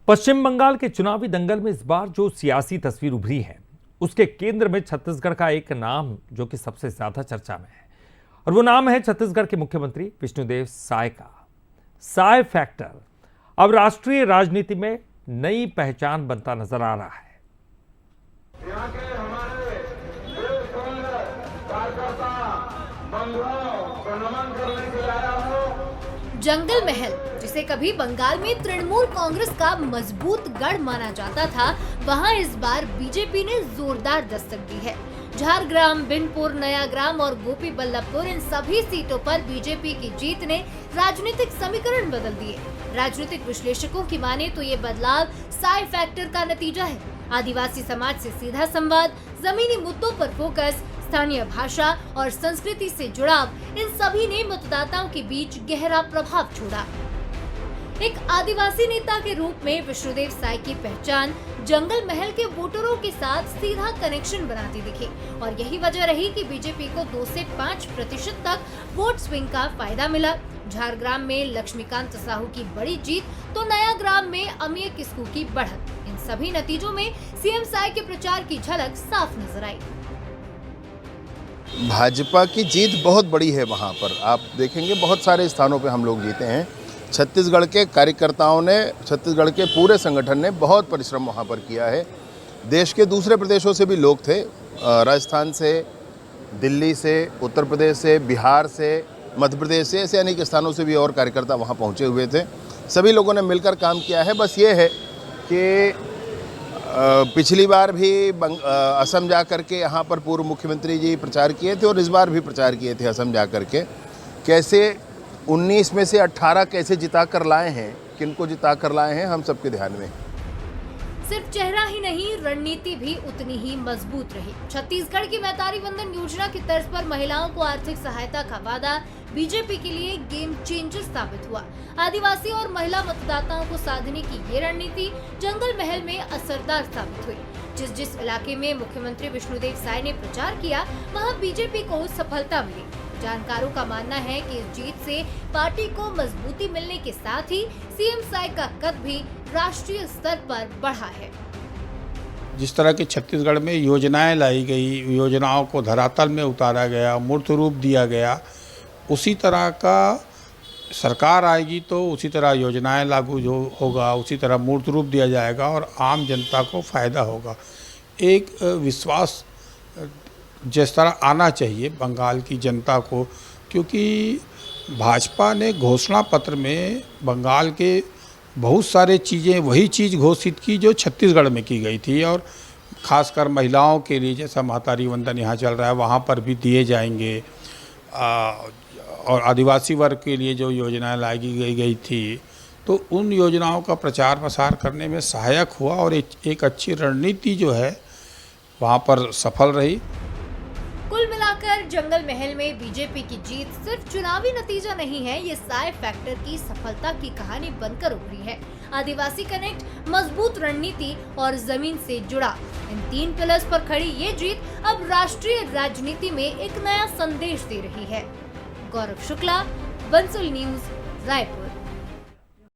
पश्चिम बंगाल के चुनावी दंगल में इस बार जो सियासी तस्वीर उभरी है उसके केंद्र में छत्तीसगढ़ का एक नाम जो कि सबसे ज्यादा चर्चा में है और वो नाम है छत्तीसगढ़ के मुख्यमंत्री विष्णुदेव साय का। साय फैक्टर अब राष्ट्रीय राजनीति में नई पहचान बनता नजर आ रहा है। यहाँ के हमारे कार्यकर्ता बंधुओं को नमन करने के लिए आया हूँ। जंगल महल, जिसे कभी बंगाल में तृणमूल कांग्रेस का मजबूत गढ़ माना जाता था, वहां इस बार बीजेपी ने जोरदार दस्तक दी है। झारग्राम, बिनपुर, नयाग्राम और गोपी बल्लभपुर, इन सभी सीटों पर बीजेपी की जीत ने राजनीतिक समीकरण बदल दिए। राजनीतिक विश्लेषकों की माने तो ये बदलाव साय फैक्टर का नतीजा है। आदिवासी समाज से सीधा संवाद, जमीनी मुद्दों पर फोकस, स्थानीय भाषा और संस्कृति से जुड़ाव, इन सभी ने मतदाताओं के बीच गहरा प्रभाव छोड़ा। एक आदिवासी नेता के रूप में विष्णुदेव साय की पहचान जंगल महल के वोटरों के साथ सीधा कनेक्शन बनाती दिखी और यही वजह रही कि बीजेपी को 2 से 5% तक वोट स्विंग का फायदा मिला। झारग्राम में लक्ष्मीकांत साहू की बड़ी जीत तो नयाग्राम में अमिय किस्कू की बढ़त, इन सभी नतीजों में सीएम साय के प्रचार की झलक साफ नजर आई। भाजपा की जीत बहुत बड़ी है। वहाँ पर आप देखेंगे बहुत सारे स्थानों पे हम लोग जीते हैं। छत्तीसगढ़ के कार्यकर्ताओं ने, छत्तीसगढ़ के पूरे संगठन ने बहुत परिश्रम वहाँ पर किया है। देश के दूसरे प्रदेशों से भी लोग थे, राजस्थान से, दिल्ली से, उत्तर प्रदेश से, बिहार से, मध्य प्रदेश से, ऐसे अनेक स्थानों से भी और कार्यकर्ता वहाँ पहुँचे हुए थे। सभी लोगों ने मिलकर काम किया है। बस ये है कि पिछली बार भी असम जा कर के यहाँ पर पूर्व मुख्यमंत्री जी प्रचार किए थे और इस बार भी प्रचार किए थे असम जा कर के। कैसे 19 में से 18 कैसे जिता कर लाए हैं, किनको जिता कर लाए हैं, हम सबके ध्यान में। सिर्फ चेहरा ही नहीं, रणनीति भी उतनी ही मजबूत रही। छत्तीसगढ़ की मैतारी वंदन योजना की तर्ज पर महिलाओं को आर्थिक सहायता का वादा बीजेपी के लिए गेम चेंजर साबित हुआ। आदिवासी और महिला मतदाताओं को साधने की ये रणनीति जंगल महल में असरदार साबित हुई। जिस इलाके में मुख्यमंत्री विष्णुदेव साय ने प्रचार किया, वहाँ बीजेपी को सफलता मिली। जानकारों का मानना है कि इस जीत से पार्टी को मजबूती मिलने के साथ ही सीएम साय का कद भी राष्ट्रीय स्तर पर बढ़ा है। जिस तरह की छत्तीसगढ़ में योजनाएं लाई गई, योजनाओं को धरातल में उतारा गया, मूर्त रूप दिया गया, उसी तरह का सरकार आएगी तो उसी तरह योजनाएं लागू जो होगा, उसी तरह मूर्त रूप दिया जाएगा और आम जनता को फायदा होगा। एक विश्वास जिस तरह आना चाहिए बंगाल की जनता को, क्योंकि भाजपा ने घोषणा पत्र में बंगाल के बहुत सारे चीज़ें वही चीज़ घोषित की जो छत्तीसगढ़ में की गई थी और ख़ासकर महिलाओं के लिए, जैसा महतारी वंदन यहाँ चल रहा है वहाँ पर भी दिए जाएंगे, और आदिवासी वर्ग के लिए जो योजनाएं लाई गई थी, तो उन योजनाओं का प्रचार प्रसार करने में सहायक हुआ और एक अच्छी रणनीति जो है वहाँ पर सफल रही। कुल मिलाकर जंगल महल में बीजेपी की जीत सिर्फ चुनावी नतीजा नहीं है, ये साय फैक्टर की सफलता की कहानी बनकर उभरी है। आदिवासी कनेक्ट, मजबूत रणनीति और जमीन से जुड़ा, इन 3 पिलर्स पर खड़ी ये जीत अब राष्ट्रीय राजनीति में एक नया संदेश दे रही है। गौरव शुक्ला, बंसल न्यूज, रायपुर।